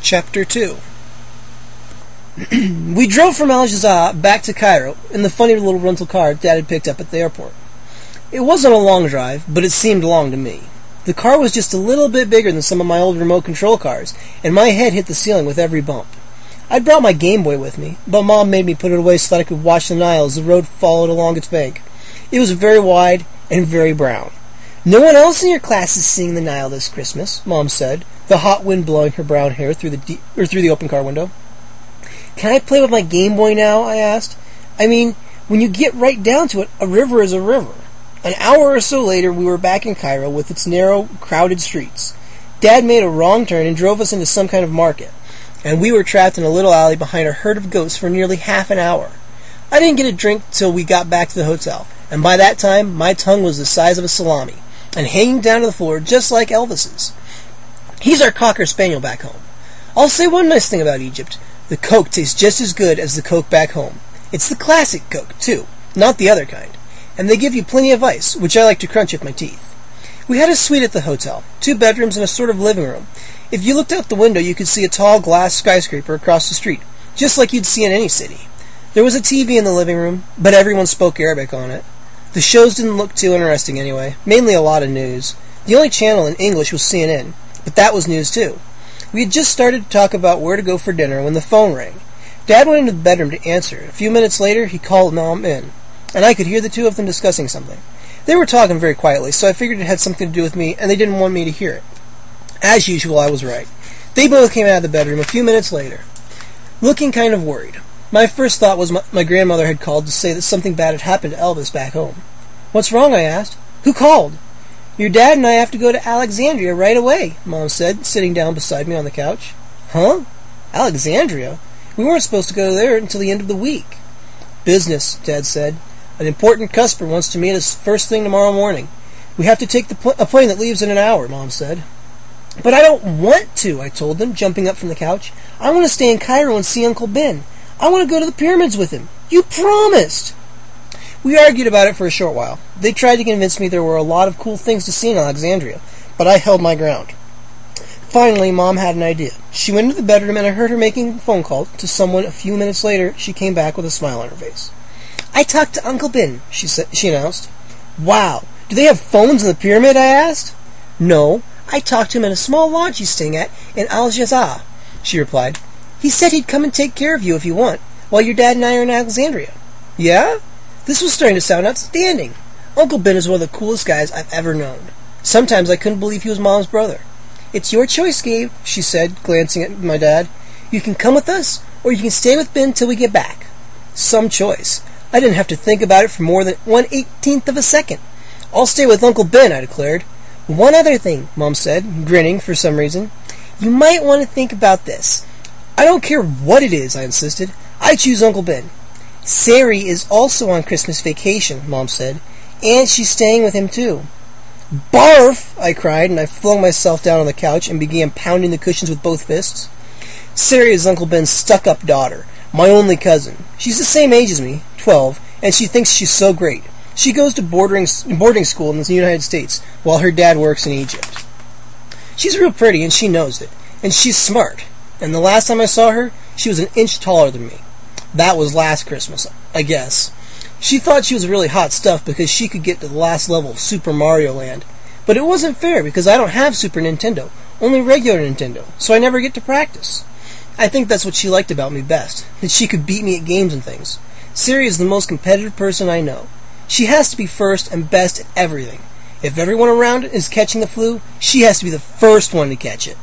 Chapter 2. We drove from Al-Jazaa back to Cairo in the funny little rental car Dad had picked up at the airport. It wasn't a long drive, but it seemed long to me. The car was just a little bit bigger than some of my old remote control cars, and my head hit the ceiling with every bump. I'd brought my Game Boy with me, but Mom made me put it away so that I could watch the Nile as the road followed along its bank. It was very wide and very brown. "No one else in your class is seeing the Nile this Christmas," Mom said, the hot wind blowing her brown hair through the open car window. "Can I play with my Game Boy now?" I asked. "I mean, when you get right down to it, a river is a river." An hour or so later, we were back in Cairo with its narrow, crowded streets. Dad made a wrong turn and drove us into some kind of market, and we were trapped in a little alley behind a herd of goats for nearly half an hour. I didn't get a drink till we got back to the hotel, and by that time, my tongue was the size of a salami, and hanging down to the floor just like Elvis's. He's our Cocker Spaniel back home. I'll say one nice thing about Egypt. The Coke tastes just as good as the Coke back home. It's the classic Coke, too, not the other kind. And they give you plenty of ice, which I like to crunch with my teeth. We had a suite at the hotel, 2 bedrooms and a sort of living room. If you looked out the window, you could see a tall glass skyscraper across the street, just like you'd see in any city. There was a TV in the living room, but everyone spoke Arabic on it. The shows didn't look too interesting anyway, mainly a lot of news. The only channel in English was CNN, but that was news too. We had just started to talk about where to go for dinner when the phone rang. Dad went into the bedroom to answer it. A few minutes later, he called Mom in, and I could hear the two of them discussing something. They were talking very quietly, so I figured it had something to do with me, and they didn't want me to hear it. As usual, I was right. They both came out of the bedroom a few minutes later, looking kind of worried. My first thought was my grandmother had called to say that something bad had happened to Elvis back home. "What's wrong?" I asked. "Who called?" "Your dad and I have to go to Alexandria right away," Mom said, sitting down beside me on the couch. "Huh? Alexandria? We weren't supposed to go there until the end of the week." "Business," Dad said. "An important customer wants to meet us first thing tomorrow morning. We have to take a plane that leaves in an hour," Mom said. "But I don't want to," I told them, jumping up from the couch. "I want to stay in Cairo and see Uncle Ben. I want to go to the pyramids with him. You promised!" We argued about it for a short while. They tried to convince me there were a lot of cool things to see in Alexandria, but I held my ground. Finally, Mom had an idea. She went into the bedroom and I heard her making a phone call to someone. A few minutes later, she came back with a smile on her face. "I talked to Uncle Ben," she announced. "Wow, do they have phones in the pyramid?" I asked. "No, I talked to him in a small lodge he's staying at in Al-Jazaa," she replied. "He said he'd come and take care of you if you want, while your dad and I are in Alexandria." "Yeah?" This was starting to sound outstanding. Uncle Ben is one of the coolest guys I've ever known. Sometimes I couldn't believe he was Mom's brother. "It's your choice, Gabe," she said, glancing at my dad. "You can come with us, or you can stay with Ben till we get back." Some choice. I didn't have to think about it for more than 1/18th of a second. "I'll stay with Uncle Ben," I declared. "One other thing," Mom said, grinning for some reason. "You might want to think about this." "I don't care what it is," I insisted. "I choose Uncle Ben." "Siri is also on Christmas vacation," Mom said, "and she's staying with him too." "Barf!" I cried, and I flung myself down on the couch and began pounding the cushions with both fists. Siri is Uncle Ben's stuck-up daughter, my only cousin. She's the same age as me, 12, and she thinks she's so great. She goes to boarding school in the United States, while her dad works in Egypt. She's real pretty, and she knows it, and she's smart, and the last time I saw her, she was an inch taller than me. That was last Christmas, I guess. She thought she was really hot stuff because she could get to the last level of Super Mario Land. But it wasn't fair because I don't have Super Nintendo, only regular Nintendo, so I never get to practice. I think that's what she liked about me best, that she could beat me at games and things. Siri is the most competitive person I know. She has to be first and best at everything. If everyone around is catching the flu, she has to be the first one to catch it.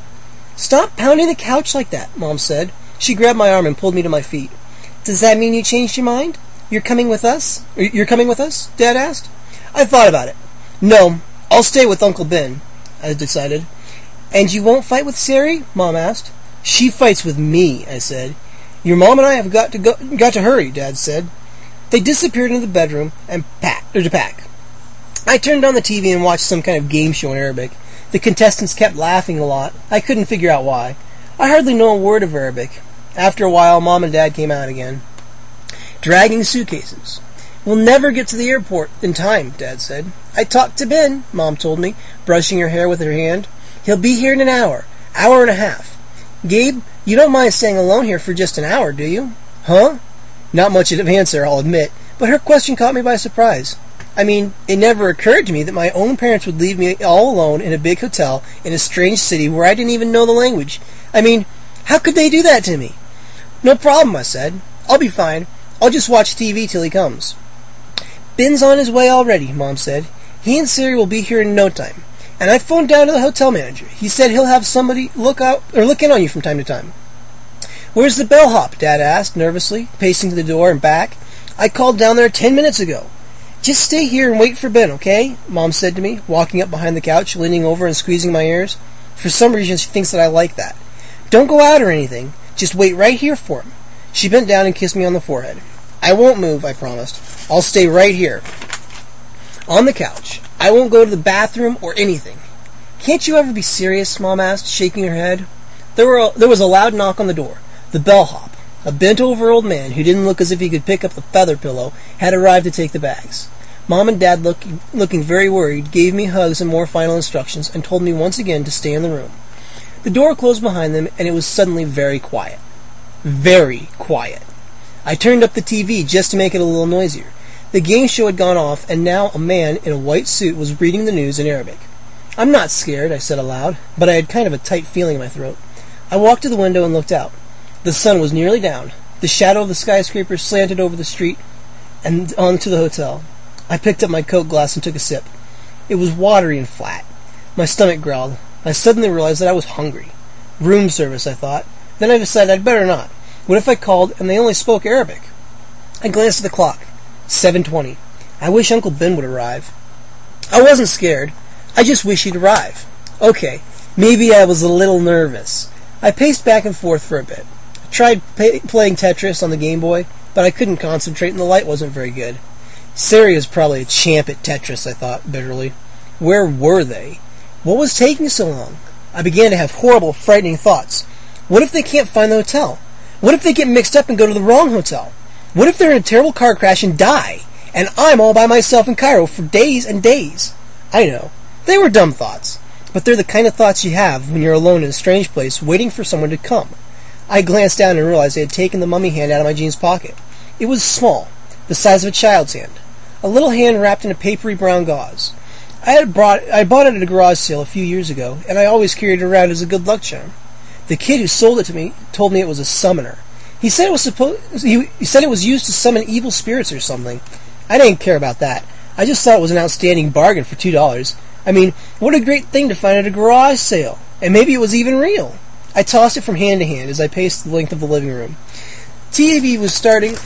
"Stop pounding the couch like that," Mom said. She grabbed my arm and pulled me to my feet. "Does that mean you changed your mind? You're coming with us?" Dad asked. I thought about it. "No, I'll stay with Uncle Ben," I decided. "And you won't fight with Siri?" Mom asked. "She fights with me," I said. "Your mom and I have got to hurry," Dad said. They disappeared into the bedroom to pack. I turned on the TV and watched some kind of game show in Arabic. The contestants kept laughing a lot. I couldn't figure out why. I hardly know a word of Arabic. After a while, Mom and Dad came out again, dragging suitcases. "We'll never get to the airport in time," Dad said. "I talked to Ben," Mom told me, brushing her hair with her hand. "He'll be here in an hour and a half. Gabe, You don't mind staying alone here for just an hour, do you? Huh? Not much of an answer, I'll admit, but her question caught me by surprise. I mean, it never occurred to me that my own parents would leave me all alone in a big hotel in a strange city where I didn't even know the language. I mean, how could they do that to me? No problem, I said. I'll be fine. I'll just watch TV till he comes. Ben's on his way already, Mom said. He and Siri will be here in no time. And I phoned down to the hotel manager. He said he'll have somebody look in on you from time to time. Where's the bellhop? Dad asked, nervously, pacing to the door and back. I called down there 10 minutes ago. Just stay here and wait for Ben, okay? Mom said to me, walking up behind the couch, leaning over and squeezing my ears. For some reason, she thinks that I like that. Don't go out or anything. Just wait right here for him. She bent down and kissed me on the forehead. I won't move, I promised. I'll stay right here. On the couch. I won't go to the bathroom or anything. Can't you ever be serious? Mom asked, shaking her head. There was a loud knock on the door. The bellhop, a bent-over old man who didn't look as if he could pick up the feather pillow, had arrived to take the bags. Mom and Dad, looking very worried, gave me hugs and more final instructions and told me once again to stay in the room. The door closed behind them, and it was suddenly very quiet. Very quiet. I turned up the TV just to make it a little noisier. The game show had gone off, and now a man in a white suit was reading the news in Arabic. I'm not scared, I said aloud, but I had kind of a tight feeling in my throat. I walked to the window and looked out. The sun was nearly down. The shadow of the skyscraper slanted over the street and onto the hotel. I picked up my Coke glass and took a sip. It was watery and flat. My stomach growled. I suddenly realized that I was hungry. Room service, I thought. Then I decided I'd better not. What if I called and they only spoke Arabic? I glanced at the clock. 7:20. I wish Uncle Ben would arrive. I wasn't scared. I just wish he'd arrive. Okay, maybe I was a little nervous. I paced back and forth for a bit. I tried playing Tetris on the Game Boy, but I couldn't concentrate and the light wasn't very good. Siri is probably a champ at Tetris, I thought bitterly. Where were they? What was taking so long? I began to have horrible, frightening thoughts. What if they can't find the hotel? What if they get mixed up and go to the wrong hotel? What if they're in a terrible car crash and die? And I'm all by myself in Cairo for days and days? I know. They were dumb thoughts. But they're the kind of thoughts you have when you're alone in a strange place waiting for someone to come. I glanced down and realized they had taken the mummy hand out of my jeans pocket. It was small, the size of a child's hand. A little hand wrapped in a papery brown gauze. I bought it at a garage sale a few years ago, and I always carried it around as a good luck charm. The kid who sold it to me told me it was a summoner. He said it was used to summon evil spirits or something. I didn't care about that. I just thought it was an outstanding bargain for $2. I mean, what a great thing to find at a garage sale. And maybe it was even real. I tossed it from hand to hand as I paced the length of the living room. TV was starting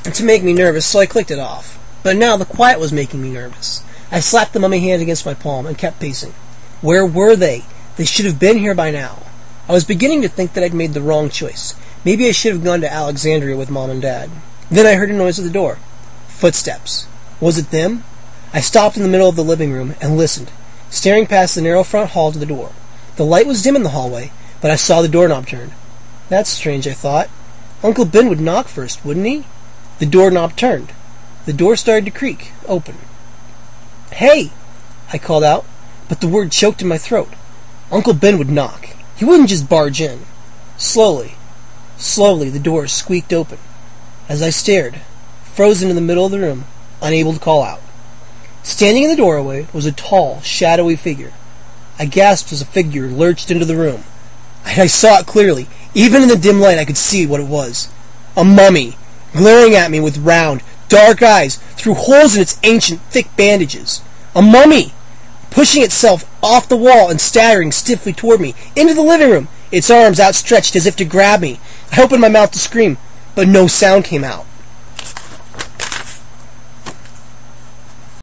to make me nervous, so I clicked it off. But now the quiet was making me nervous. I slapped the mummy hand against my palm and kept pacing. Where were they? They should have been here by now. I was beginning to think that I'd made the wrong choice. Maybe I should have gone to Alexandria with Mom and Dad. Then I heard a noise at the door. Footsteps. Was it them? I stopped in the middle of the living room and listened, staring past the narrow front hall to the door. The light was dim in the hallway, but I saw the doorknob turn. That's strange, I thought. Uncle Ben would knock first, wouldn't he? The doorknob turned. The door started to creak, open. Hey! I called out, but the word choked in my throat. Uncle Ben would knock. He wouldn't just barge in. Slowly, the door squeaked open. As I stared, frozen in the middle of the room, unable to call out. Standing in the doorway was a tall, shadowy figure. I gasped as a figure lurched into the room. And I saw it clearly. Even in the dim light I could see what it was. A mummy, glaring at me with round, dark eyes through holes in its ancient, thick bandages. A mummy! Pushing itself off the wall and staggering stiffly toward me, into the living room, its arms outstretched as if to grab me. I opened my mouth to scream, but no sound came out.